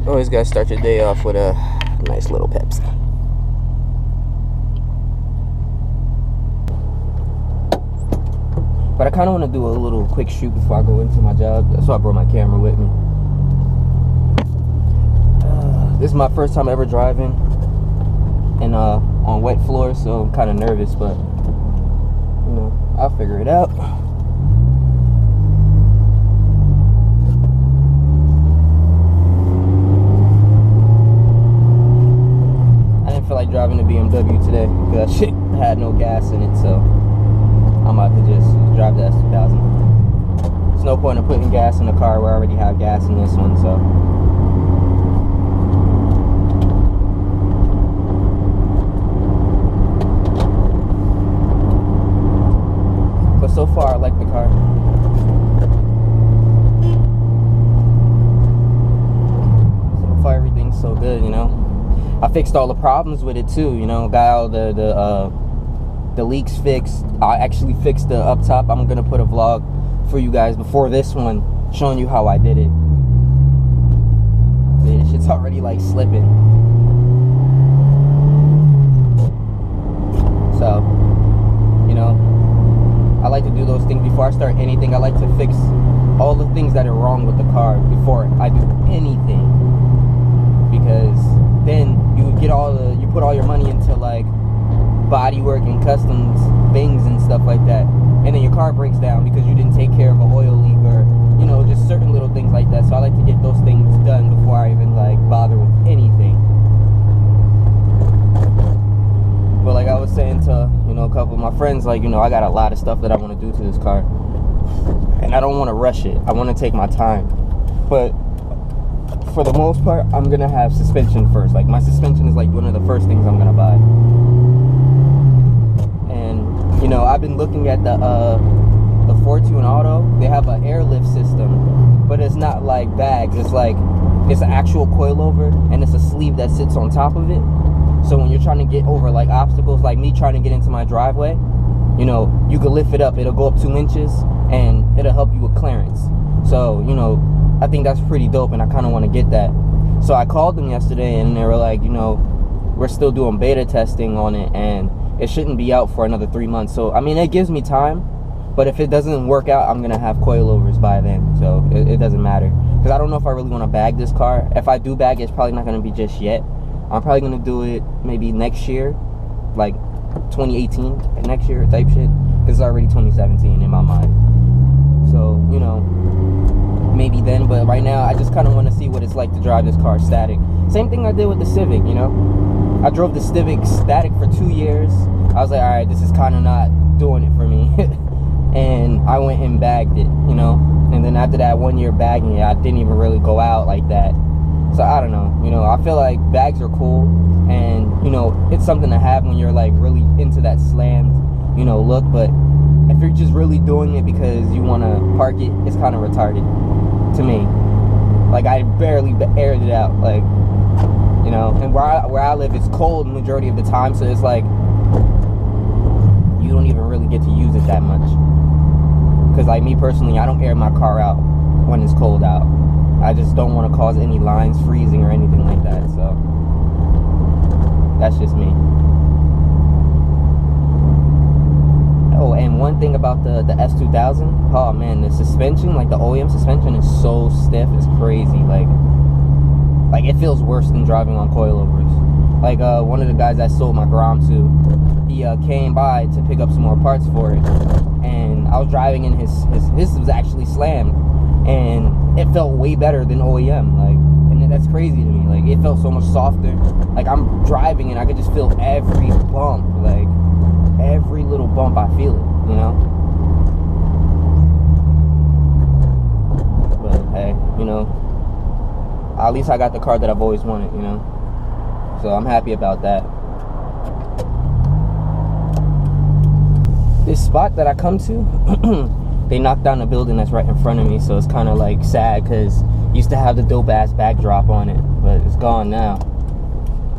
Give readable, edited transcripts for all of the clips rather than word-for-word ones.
Always gotta start your day off with a nice little Pepsi. But I kind of want to do a little quick shoot before I go into my job. That's why I brought my camera with me. This is my first time ever driving and on wet floors, so I'm kind of nervous, but you know, I'll figure it out. I didn't feel like driving the BMW today because that shit had no gas in it, so I'm about to just drive the S2000. There's no point in putting gas in the car where I already have gas in this one, so. But so far, I like the car. So far, everything's so good, you know. I fixed all the problems with it too, you know. Got all the leaks fixed. I actually fixed the up top. I'm gonna put a vlog for you guys before this one showing you how I did it. This shit's already like slipping. So, you know, I like to do those things before I start anything. I like to fix all the things that are wrong with the car before I do anything, because then you get you put all your money into like body work and customs things and stuff like that, and then your car breaks down because you didn't take care of an oil leak, or you know, just certain little things like that. So I like to get those things done before I even like bother with anything. But like I was saying to, you know, a couple of my friends, like, you know, I got a lot of stuff that I want to do to this car, and I don't want to rush it. I want to take my time, but for the most part, I'm gonna have suspension first. Like, my suspension is like one of the first things I'm gonna buy. And you know, I've been looking at the Fortune Auto. They have an airlift system, but it's not like bags. It's like, it's an actual coilover, and it's a sleeve that sits on top of it. So when you're trying to get over like obstacles, like me trying to get into my driveway, you know, you can lift it up. It'll go up 2 inches, and it'll help you with clearance. So, you know, I think that's pretty dope, and I kind of want to get that. So I called them yesterday, and they were like, you know, we're still doing beta testing on it, and it shouldn't be out for another 3 months. So, I mean, it gives me time, but if it doesn't work out, I'm going to have coilovers by then. So it doesn't matter, because I don't know if I really want to bag this car. If I do bag it, it's probably not going to be just yet. I'm probably going to do it maybe next year, like 2018, next year type shit, because it's already 2017 in my mind. So, you know, maybe then, but right now I just kind of want to see what it's like to drive this car static. Same thing I did with the Civic, you know. I drove the Civic static for 2 years. I was like, all right, this is kind of not doing it for me. And I went and bagged it, you know. And then after that 1 year bagging it, I didn't even really go out like that. So I don't know, you know, I feel like bags are cool, and you know, it's something to have when you're like really into that slammed, you know, look. But if you're just really doing it because you want to park it, it's kind of retarded to me. Like, I barely aired it out, like, you know. And where I live, it's cold majority of the time, so it's like you don't even really get to use it that much. Because like me personally, I don't air my car out when it's cold out. I just don't want to cause any lines freezing or anything like that. So that's just me. Oh, and one thing about the S2000, oh man, the suspension, like the OEM suspension, is so stiff, it's crazy. Like it feels worse than driving on coilovers. Like one of the guys I sold my Grom to, he came by to pick up some more parts for it, and I was driving, and his was actually slammed, and it felt way better than OEM. Like, and that's crazy to me. Like, it felt so much softer. Like, I'm driving and I could just feel every bump, like every little bump, I feel it, you know. But hey, you know, at least I got the car that I've always wanted, you know. So I'm happy about that. This spot that I come to, they knocked down the building that's right in front of me, so it's kind of like sad, because used to have the dope ass backdrop on it, but it's gone now.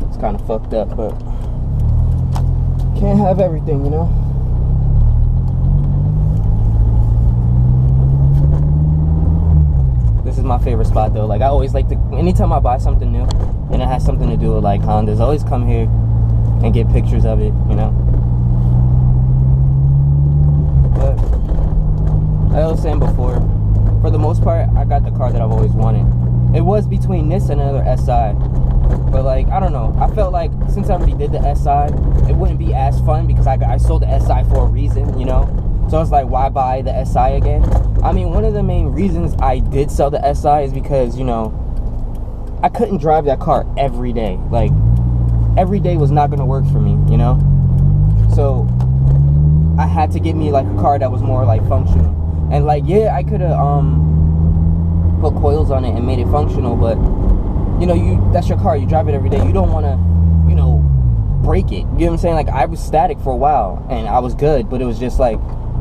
It's kind of fucked up, but can't have everything, you know. This is my favorite spot though. Like I always like to, anytime I buy something new and it has something to do with like Hondas, I always come here and get pictures of it, you know. But like I was saying before, for the most part, I got the car that I've always wanted. It was between this and another SI, but like I don't know, I felt like since I already did the SI, it wouldn't be as fun because I sold the SI for a reason, you know. So it's like, why buy the SI again? I mean, one of the main reasons I did sell the SI is because, you know, I couldn't drive that car every day. Like every day was not gonna work for me, you know. So I had to get me like a car that was more like functional. And like, yeah, I could have put coils on it and made it functional, but you know, that's your car, you drive it every day. You don't want to, you know, break it. You know what I'm saying? Like I was static for a while and I was good, but it was just like,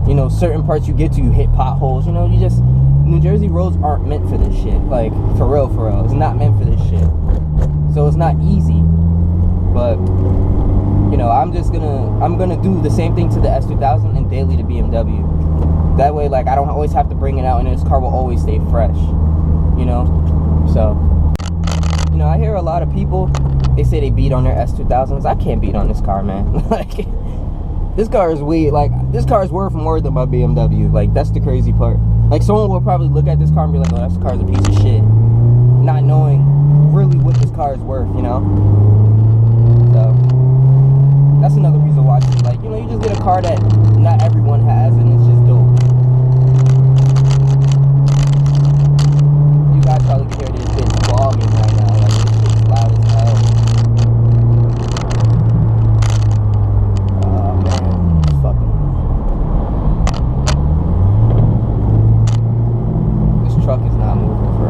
you know, certain parts you get to, you hit potholes, you know, you just, New Jersey roads aren't meant for this shit. Like for real, it's not meant for this shit. So it's not easy. But you know, I'm gonna do the same thing to the S2000 and daily to BMW. That way, like, I don't always have to bring it out and this car will always stay fresh, you know. So, you know, I hear a lot of people, they say they beat on their S2000s. I can't beat on this car, man. Like, this car is weird. Like, this car is word for word than my BMW. Like, that's the crazy part. Like, someone will probably look at this car and be like, oh, this car's a piece of shit, not knowing really what this car is worth, you know. So that's another reason why, like, you know, you just get a car that not everyone has and it's just dope. You guys probably can hear this bitch vlogging right now. Like, this shit's loud as hell. Oh man, fucking. This truck is not moving for